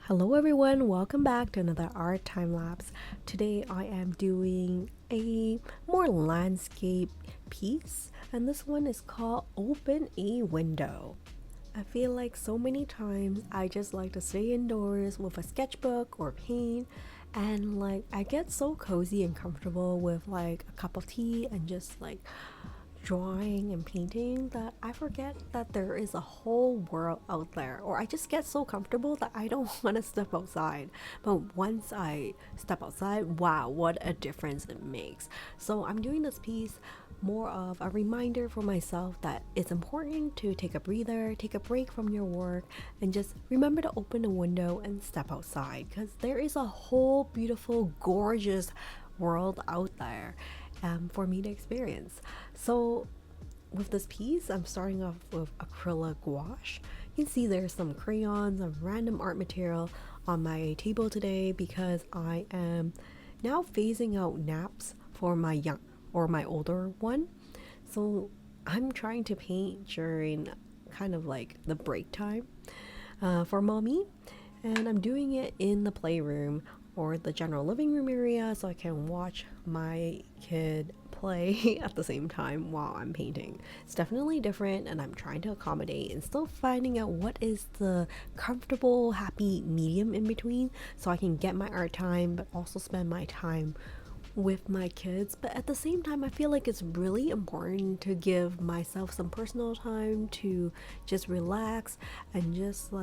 Hello everyone, welcome back to another art time lapse. Today I am doing a more landscape piece and this one is called Open a Window. I feel like so many times I just like to stay indoors with a sketchbook or paint and I get so cozy and comfortable with a cup of tea and just drawing and painting that I forget that there is a whole world out there, or I just get so comfortable that I don't want to step outside. But once I step outside, wow, what a difference it makes. So I'm doing this piece more of a reminder for myself that it's important to take a breather, take a break from your work, and just remember to open a window and step outside because there is a whole beautiful, gorgeous world out there for me to experience. So with this piece, I'm starting off with acrylic gouache. You can see there's some crayons and random art material on my table today because I am now phasing out naps for my young or my older one. So I'm trying to paint during kind of like the break time for mommy, and I'm doing it in the playroom or the general living room area so I can watch my kid play at the same time while I'm painting. It's definitely different and I'm trying to accommodate and still finding out what is the comfortable, happy medium in between so I can get my art time but also spend my time with my kids. But at the same time, I feel like it's really important to give myself some personal time to just relax and just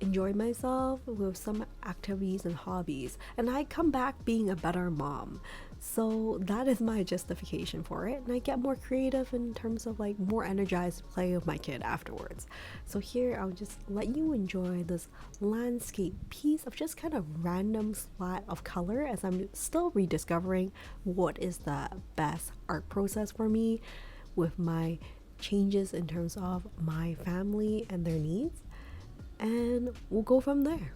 enjoy myself with some activities and hobbies, and I come back being a better mom. So that is my justification for it, and I get more creative in terms of more energized to play with my kid afterwards. So here I'll just let you enjoy this landscape piece of just kind of random splat of color as I'm still rediscovering what is the best art process for me with my changes in terms of my family and their needs, and we'll go from there.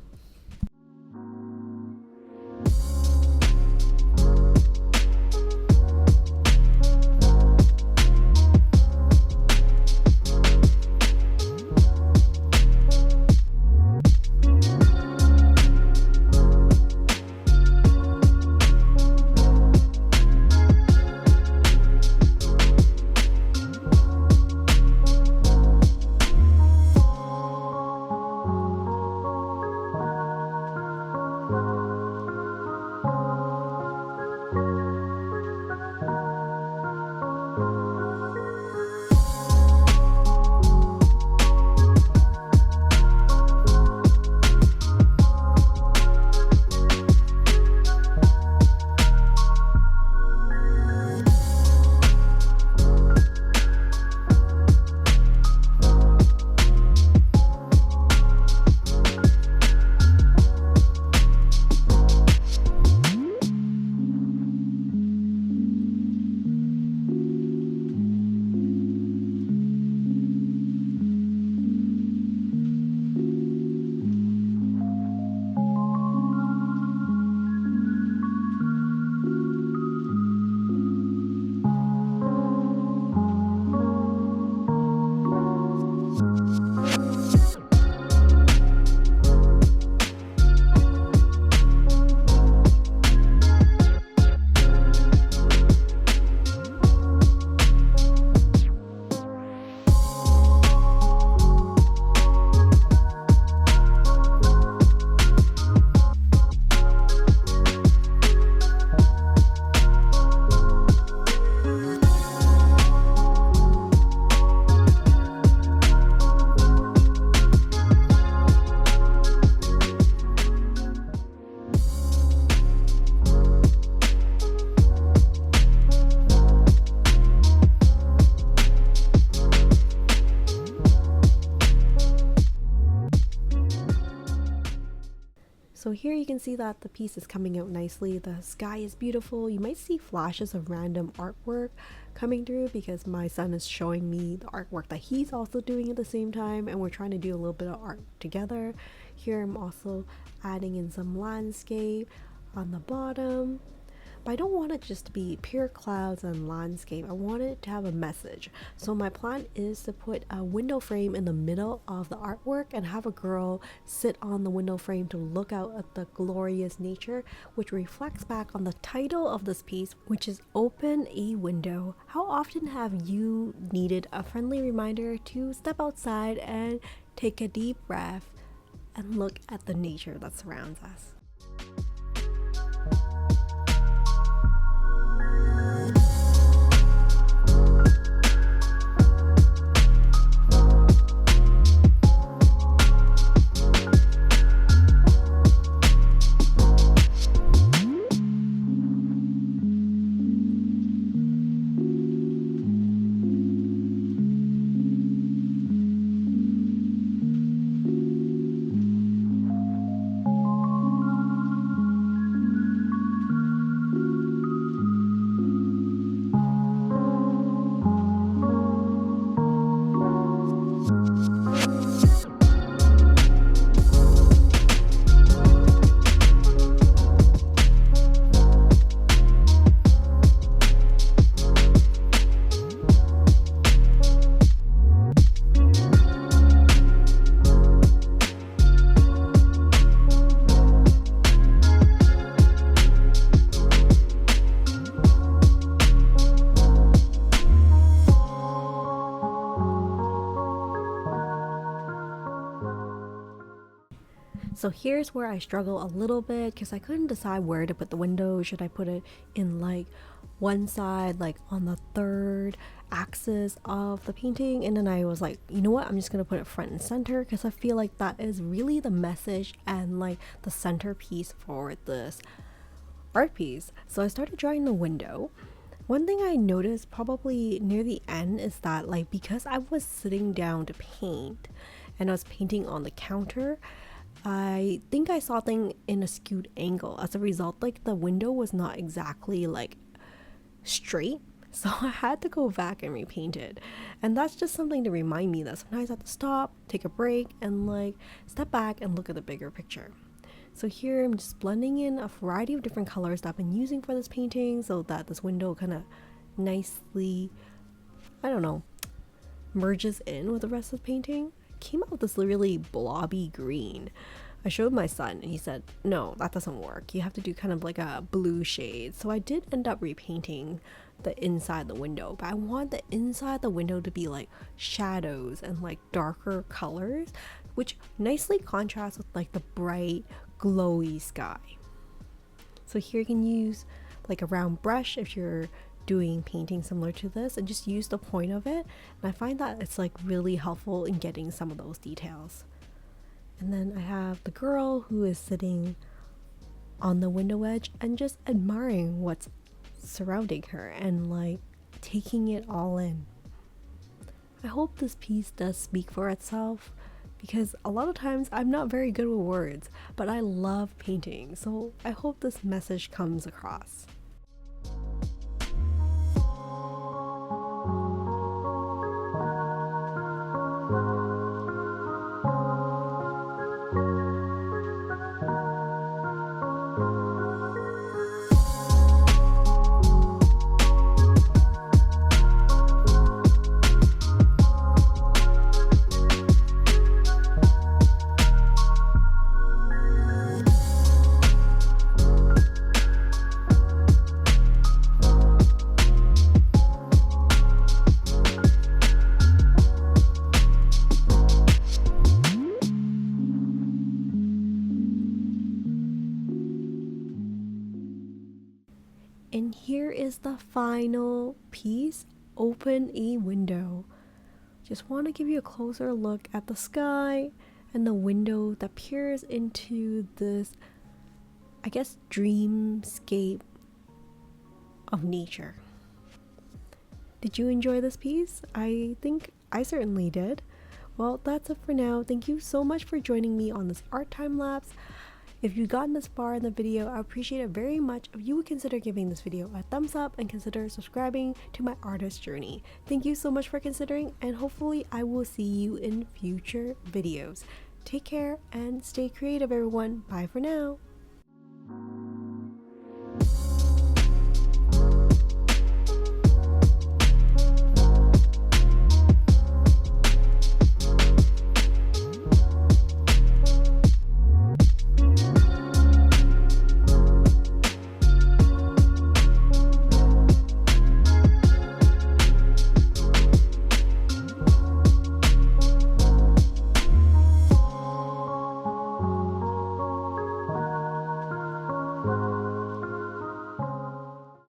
So here you can see that the piece is coming out nicely. The sky is beautiful. You might see flashes of random artwork coming through because my son is showing me the artwork that he's also doing at the same time, and we're trying to do a little bit of art together. Here I'm also adding in some landscape on the bottom. but I don't want it just to be pure clouds and landscape. I want it to have a message. So my plan is to put a window frame in the middle of the artwork and have a girl sit on the window frame to look out at the glorious nature, which reflects back on the title of this piece, which is Open a Window. How often have you needed a friendly reminder to step outside and take a deep breath and look at the nature that surrounds us? So here's where I struggle a little bit because I couldn't decide where to put the window. Should I put it in like one side, like on the third axis of the painting? And then I was like, you know what, I'm just gonna put it front and center because I feel like that is really the message and like the centerpiece for this art piece. So I started drawing the window. One thing I noticed probably near the end is that, like, because I was sitting down to paint and I was painting on the counter, I think I saw things in a skewed angle. As a result, like the window was not exactly like straight, so I had to go back and repaint it. And that's just something to remind me that sometimes I have to stop, take a break, and like step back and look at the bigger picture. So here I'm just blending in a variety of different colors that I've been using for this painting so that this window kind of nicely, I don't know, merges in with the rest of the painting. Came out with this really blobby green. I showed my son and he said, no, that doesn't work. You have to do kind of like a blue shade. So I did end up repainting the inside the window, but I want the inside the window to be like shadows and like darker colors, which nicely contrasts with like the bright glowy sky. So here you can use like a round brush if you're doing painting similar to this, and just use the point of it, and I find that it's like really helpful in getting some of those details. And then I have the girl who is sitting on the window edge and just admiring what's surrounding her and like taking it all in. I hope this piece does speak for itself because a lot of times I'm not very good with words, but I love painting, so I hope this message comes across. And here is the final piece, Open a Window. Just want to give you a closer look at the sky and the window that peers into this, I guess, dreamscape of nature. Did you enjoy this piece? I think I certainly did. Well, that's it for now. Thank you so much for joining me on this art time lapse. If you've gotten this far in the video, I appreciate it very much if you would consider giving this video a thumbs up and consider subscribing to my artist journey. Thank you so much for considering, and hopefully I will see you in future videos. Take care and stay creative, everyone. Bye for now.